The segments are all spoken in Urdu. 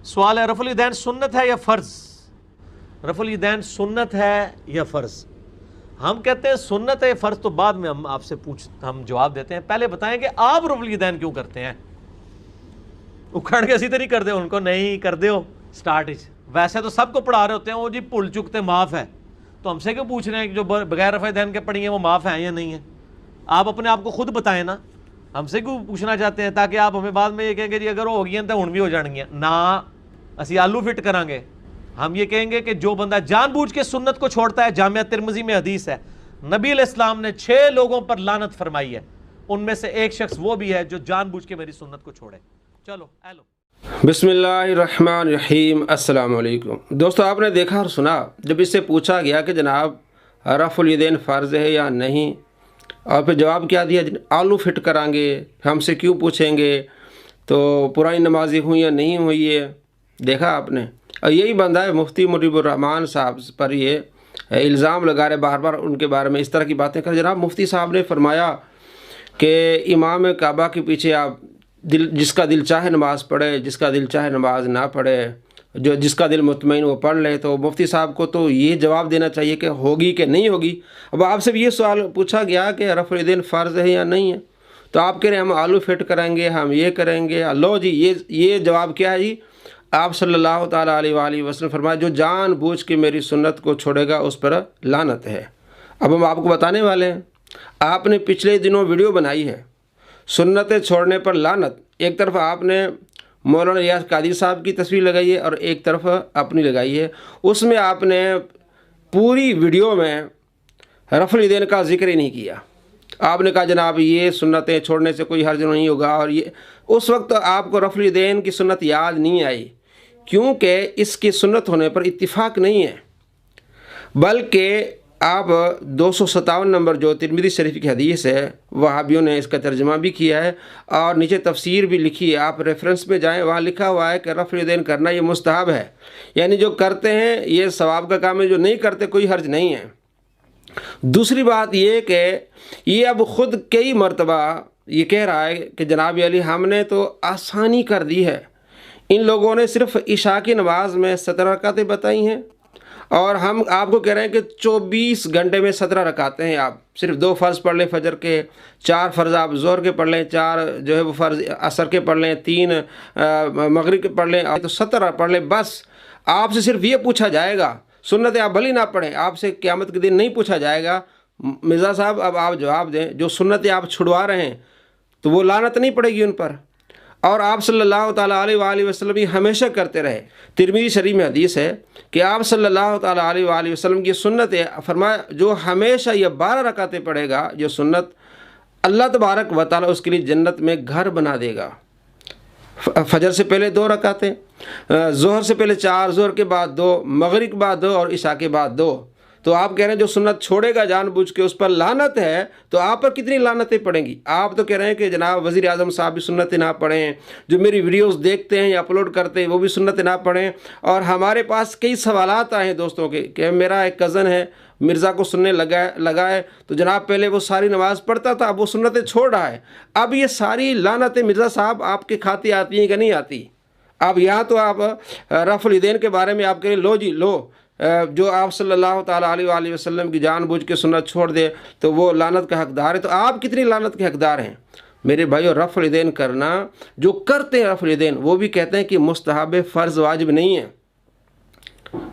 سوال ہے رفع الیدین سنت ہے یا فرض؟ رفع الیدین سنت ہے یا فرض؟ ہم کہتے ہیں سنت ہے فرض تو بعد میں ہم آپ سے ہم جواب دیتے ہیں. پہلے بتائیں کہ آپ رفع الیدین کیوں کرتے ہیں؟ اکھڑ کے اسی طرح کر دے ان کو نہیں کر دے ہو سٹارٹ. ویسے تو سب کو پڑھا رہے ہوتے ہیں وہ جی بھول چکتے معاف ہے, تو ہم سے کیوں پوچھ رہے ہیں کہ جو بغیر رفع الیدین کے پڑھی ہیں وہ معاف ہیں یا نہیں ہیں؟ آپ اپنے آپ کو خود بتائیں نا, ہم سے کیوں پوچھنا چاہتے ہیں تاکہ آپ ہمیں بعد میں یہ کہیں گے جی اگر وہ ہو گئی ہیں تو ہن بھی ہو جان گیا نا, اسی آلو فٹ کریں گے. ہم یہ کہیں گے کہ جو بندہ جان بوجھ کے سنت کو چھوڑتا ہے, جامعہ ترمذی میں حدیث ہے نبی علیہ السلام نے 6 لوگوں پر لعنت فرمائی ہے, ان میں سے ایک شخص وہ بھی ہے جو جان بوجھ کے میری سنت کو چھوڑے. چلو ایلو. بسم اللہ الرحمن الرحیم. السلام علیکم دوستو. آپ نے دیکھا اور سنا جب اس سے پوچھا گیا کہ جناب رفع الیدین فرض ہے یا نہیں, اور پھر جواب کیا دیا, آلو فٹ کریں گے, ہم سے کیوں پوچھیں گے, تو پرانی نمازی ہوئی یا نہیں ہوئی ہے. دیکھا آپ نے, اور یہی بندہ ہے مفتی مجیب الرحمان صاحب پر یہ الزام لگا رہے بار بار ان کے بارے میں اس طرح کی باتیں کر. جناب مفتی صاحب نے فرمایا کہ امام کعبہ کے پیچھے آپ جس کا دل چاہے نماز پڑھے, جس کا دل چاہے نماز نہ پڑھے, جس کا دل مطمئن وہ پڑھ لے. تو مفتی صاحب کو تو یہ جواب دینا چاہیے کہ ہوگی کہ نہیں ہوگی. اب آپ سے بھی یہ سوال پوچھا گیا کہ رفع الیدین فرض ہے یا نہیں ہے, تو آپ کہہ رہے ہیں ہم آلو فٹ کریں گے, ہم یہ کریں گے. لو جی یہ جواب کیا ہے جی, آپ صلی اللہ تعالیٰ علیہ وآلہ وسلم فرمایا جو جان بوجھ کے میری سنت کو چھوڑے گا اس پر لعنت ہے. اب ہم آپ کو بتانے والے ہیں, آپ نے پچھلے دنوں ویڈیو بنائی ہے سنتیں چھوڑنے پر لعنت. ایک طرف آپ نے مولانا ریاض قادری صاحب کی تصویر لگائی ہے اور ایک طرف اپنی لگائی ہے. اس میں آپ نے پوری ویڈیو میں رفع الیدین کا ذکر ہی نہیں کیا. آپ نے کہا جناب یہ سنتیں چھوڑنے سے کوئی حرج نہیں ہوگا, اور یہ اس وقت آپ کو رفع الیدین کی سنت یاد نہیں آئی کیونکہ اس کی سنت ہونے پر اتفاق نہیں ہے. بلکہ آپ 257 نمبر جو ترمذی شریف کی حدیث ہے, وہابیوں نے اس کا ترجمہ بھی کیا ہے اور نیچے تفسیر بھی لکھی ہے, آپ ریفرنس میں جائیں وہاں لکھا ہوا ہے کہ رفع الیدین کرنا یہ مستحب ہے, یعنی جو کرتے ہیں یہ ثواب کا کام ہے, جو نہیں کرتے کوئی حرج نہیں ہے. دوسری بات یہ کہ یہ اب خود کئی مرتبہ یہ کہہ رہا ہے کہ جناب علی ہم نے تو آسانی کر دی ہے, ان لوگوں نے صرف عشاء کی نماز میں 17 رکعتیں بتائی ہیں اور ہم آپ کو کہہ رہے ہیں کہ 24 گھنٹے میں 17 رکعتیں ہیں. آپ صرف 2 فرض پڑھ لیں فجر کے, 4 فرض آپ ظہر کے پڑھ لیں, 4 جو ہے وہ فرض عصر کے پڑھ لیں, 3 مغرب کے پڑھ لیں, تو 17 پڑھ لیں. بس آپ سے صرف یہ پوچھا جائے گا, سنتیں آپ بھلی نہ پڑھیں, آپ سے قیامت کے دن نہیں پوچھا جائے گا مرزا صاحب اب آپ جواب دیں جو سنتیں آپ چھڑوا رہے ہیں تو وہ لعنت نہیں پڑے گی ان پر. اور آپ صلی اللہ تعالیٰ علیہ وآلہ وسلم یہ ہمیشہ کرتے رہے. ترمذی شریف میں حدیث ہے کہ آپ صلی اللہ تعالیٰ علیہ وآلہ وسلم کی سنت ہے, فرمایا جو ہمیشہ یہ 12 رکعتیں پڑھے گا یہ سنت, اللہ تبارک و تعالیٰ اس کے لیے جنت میں گھر بنا دے گا. فجر سے پہلے 2 رکعتیں, ظہر سے پہلے 4, ظہر کے بعد 2, مغرب کے بعد 2 اور عشاء کے بعد 2. تو آپ کہہ رہے ہیں جو سنت چھوڑے گا جان بوجھ کے اس پر لعنت ہے, تو آپ پر کتنی لعنتیں پڑیں گی. آپ تو کہہ رہے ہیں کہ جناب وزیر اعظم صاحب بھی سنتیں نہ پڑھیں, جو میری ویڈیوز دیکھتے ہیں یا اپلوڈ کرتے ہیں وہ بھی سنتیں نہ پڑھیں. اور ہمارے پاس کئی سوالات آئے ہیں دوستوں کے کہ میرا ایک کزن ہے مرزا کو سننے لگا ہے, تو جناب پہلے وہ ساری نماز پڑھتا تھا, اب وہ سنتیں چھوڑ رہا ہے. اب یہ ساری لعنتیں مرزا صاحب آپ کے کھاتے آتی ہیں کہ نہیں آتی؟ اب یہاں تو آپ رفع الیدین کے بارے میں آپ کہیں لو جی لو, جو آپ صلی اللہ تعالیٰ علیہ وآلہ وسلم کی جان بوجھ کے سنت چھوڑ دے تو وہ لعنت کا حقدار ہے. تو آپ کتنی لعنت کے حقدار ہیں میرے بھائیو؟ رفع الیدین کرنا جو کرتے ہیں رفع الیدین وہ بھی کہتے ہیں کہ مستحب فرض واجب نہیں ہے.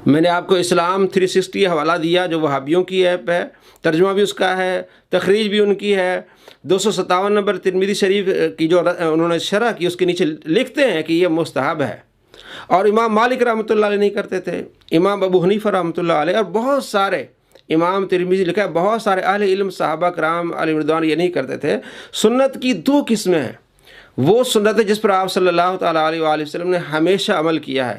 میں نے آپ کو اسلام 360 حوالہ دیا جو وہابیوں کی ایپ ہے, ترجمہ بھی اس کا ہے, تخریج بھی ان کی ہے. 257 نمبر ترمذی شریف کی جو انہوں نے شرح کی اس کے نیچے لکھتے ہیں کہ یہ مستحب ہے. اور امام مالک رحمۃ اللہ علیہ نہیں کرتے تھے, امام ابو حنیفہ رحمۃ اللہ علیہ, اور بہت سارے, امام ترمذی لکھا ہے بہت سارے اہل علم صحابہ کرام علیہ رضوان یہ نہیں کرتے تھے. سنت کی 2 قسمیں ہیں, وہ سنت ہے جس پر آپ صلی اللہ تعالیٰ علیہ وآلہ وسلم نے ہمیشہ عمل کیا ہے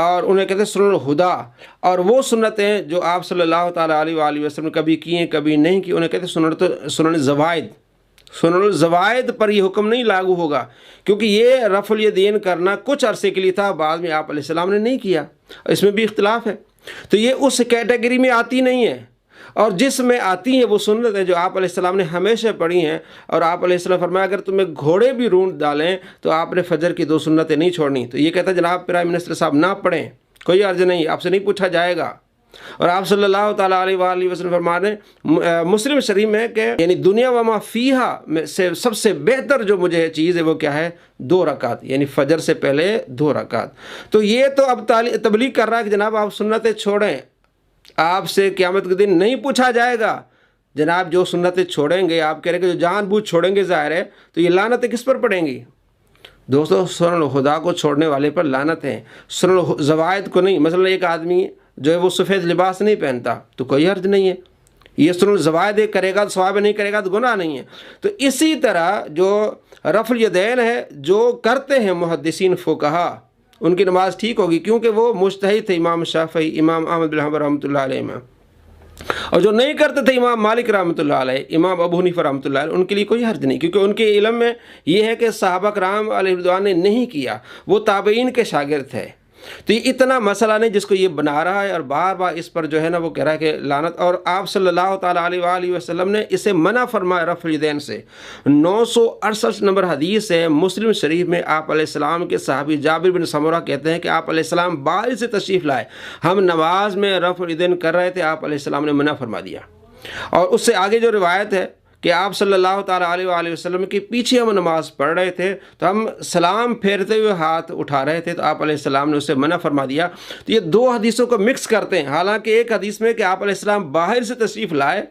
اور انہیں کہتے ہیں سنن الہدا, اور وہ سنتیں جو آپ صلی اللہ تعالیٰ علیہ وآلہ وسلم نے کبھی کی ہیں کبھی نہیں کی انہیں کہتے ہیں سنن الزوائد. سنن الزوائد پر یہ حکم نہیں لاگو ہوگا کیونکہ یہ رفع الیدین کرنا کچھ عرصے کے لیے تھا, بعد میں آپ علیہ السلام نے نہیں کیا, اس میں بھی اختلاف ہے. تو یہ اس کیٹیگری میں آتی نہیں ہے. اور جس میں آتی ہیں وہ سنت ہے جو آپ علیہ السلام نے ہمیشہ پڑھی ہیں. اور آپ علیہ السلام فرمایا اگر تمہیں گھوڑے بھی رونٹ ڈالیں تو آپ نے فجر کی 2 سنتیں نہیں چھوڑنی. تو یہ کہتا ہے جناب پرائم منسٹر صاحب نہ پڑھیں، کوئی عرض نہیں، آپ سے نہیں پوچھا جائے گا. اور آپ صلی اللہ تعالیٰ علیہ وآلہ وسلم فرما رہے ہیں مسلم شریف میں کہ یعنی دنیا و ما فیہا میں سے سب سے بہتر جو مجھے چیز ہے وہ کیا ہے؟ 2 رکعت، یعنی فجر سے پہلے 2 رکعت. تو یہ تو اب تبلیغ کر رہا ہے کہ جناب آپ سنتیں چھوڑیں، آپ سے قیامت کے دن نہیں پوچھا جائے گا. جناب جو سنتیں چھوڑیں گے، آپ کہہ رہے کہ جو جان بوجھ چھوڑیں گے ظاہر ہے، تو یہ لعنتیں کس پر پڑیں گی؟ دوستو سنن الہدیٰ کو چھوڑنے والے پر لعنت ہے، سنن الزوائد کو نہیں. مثلا ایک آدمی جو ہے وہ سفید لباس نہیں پہنتا تو کوئی حرج نہیں ہے، یہ سنن الزوائد کرے گا تو ثواب، نہیں کرے گا تو گناہ نہیں ہے. تو اسی طرح جو رفع الیدین ہے جو کرتے ہیں محدثین فقہا، ان کی نماز ٹھیک ہوگی کیونکہ وہ مجتہد تھے، امام شافعی، امام احمد بن حنبل رحمۃ اللہ علیہ میں. اور جو نہیں کرتے تھے امام مالک رحمۃ اللہ علیہ، امام ابو حنیفہ رحمۃ اللہ علیہ، ان کے لیے کوئی حرج نہیں، کیونکہ ان کے علم میں یہ ہے کہ صحابہ کرام علیہ رضوان نے نہیں کیا، وہ تابعین کے شاگرد تھے. تو یہ اتنا مسئلہ نہیں جس کو یہ بنا رہا ہے اور بار بار اس پر جو ہے نا وہ کہہ رہا ہے کہ لعنت. اور آپ صلی اللہ تعالیٰ علیہ وآلہ وسلم نے اسے منع فرمایا رفع الیدین سے. 968 نمبر حدیث ہے مسلم شریف میں. آپ علیہ السلام کے صحابی جابر بن سمرہ کہتے ہیں کہ آپ علیہ السلام باہر سے تشریف لائے، ہم نماز میں رفع الیدین کر رہے تھے، آپ علیہ السلام نے منع فرما دیا. اور اس سے آگے جو روایت ہے کہ آپ صلی اللہ تعالیٰ علیہ وآلہ وسلم کے پیچھے ہم نماز پڑھ رہے تھے تو ہم سلام پھیرتے ہوئے ہاتھ اٹھا رہے تھے تو آپ علیہ السلام نے اسے منع فرما دیا. تو یہ 2 حدیثوں کو مکس کرتے ہیں. حالانکہ ایک حدیث میں کہ آپ علیہ السلام باہر سے تشریف لائے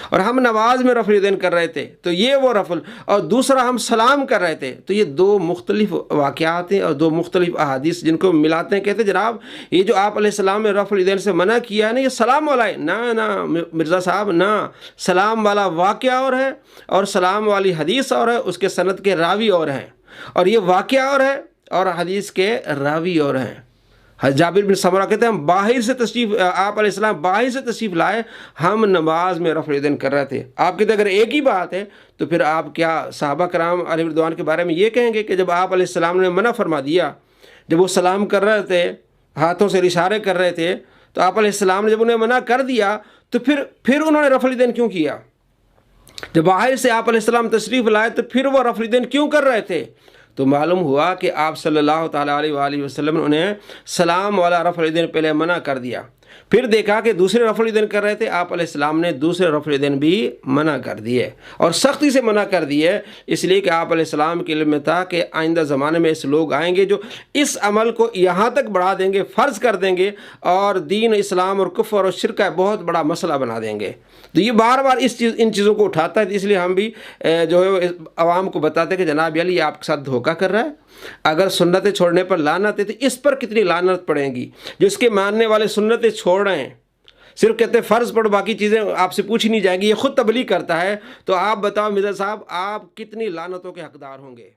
اور ہم نماز میں رفع الیدین کر رہے تھے تو یہ وہ رفع، اور دوسرا ہم سلام کر رہے تھے. تو یہ 2 مختلف واقعات ہیں اور 2 مختلف احادیث جن کو ملاتے ہیں. کہتے ہیں جناب یہ جو آپ علیہ السلام نے رفع الیدین سے منع کیا ہے نا، یہ سلام والا ہے. نہ مرزا صاحب نہ، سلام والا واقعہ اور ہے اور سلام والی حدیث اور ہے، اس کے سند کے راوی اور ہیں، اور یہ واقعہ اور ہے اور حدیث کے راوی اور ہیں. جابر بن سمرہ کہتے ہیں ہم باہر سے تشریف، آپ علیہ السلام باہر سے تشریف لائے، ہم نماز میں رفع الیدین کر رہے تھے. آپ کہتے ہیں اگر ایک ہی بات ہے تو پھر آپ کیا صحابہ کرام علیہ رضوان کے بارے میں یہ کہیں گے کہ جب آپ علیہ السلام نے منع فرما دیا، جب وہ سلام کر رہے تھے، ہاتھوں سے اشارے کر رہے تھے، تو آپ علیہ السلام نے جب انہیں منع کر دیا تو پھر انہوں نے رفع الیدین کیوں کیا؟ جب باہر سے آپ علیہ السلام تشریف لائے تو پھر وہ رفع الیدین کیوں کر رہے تھے؟ تو معلوم ہوا کہ آپ صلی اللہ تعالیٰ علیہ وآلہ وسلم نے انہیں سلام والا رفع الیدین پہلے منع کر دیا. پھر دیکھا کہ دوسرے رفع الیدین کر رہے تھے، آپ علیہ السلام نے دوسرے رفع الیدین بھی منع کر دیے اور سختی سے منع کر دیے، اس لیے کہ آپ علیہ السلام کے علم میں تھا کہ آئندہ زمانے میں ایسے لوگ آئیں گے جو اس عمل کو یہاں تک بڑھا دیں گے، فرض کر دیں گے اور دین اسلام اور کفر اور شرک کا بہت بڑا مسئلہ بنا دیں گے. تو یہ بار بار ان چیزوں کو اٹھاتا ہے، اس لیے ہم بھی جو ہے عوام کو بتاتے ہیں کہ جناب علی یہ آپ کے ساتھ دھوکہ کر رہا ہے. اگر سنتیں چھوڑنے پر لعنت ہے تو اس پر کتنی لعنت پڑیں گی. جو اس کے ماننے والے سنتیں چھوڑ رہے ہیں، صرف کہتے ہیں فرض پڑھو، باقی چیزیں آپ سے پوچھی نہیں جائیں گی، یہ خود تبلیغ کرتا ہے. تو آپ بتاؤ مرزا صاحب آپ کتنی لعنتوں کے حقدار ہوں گے؟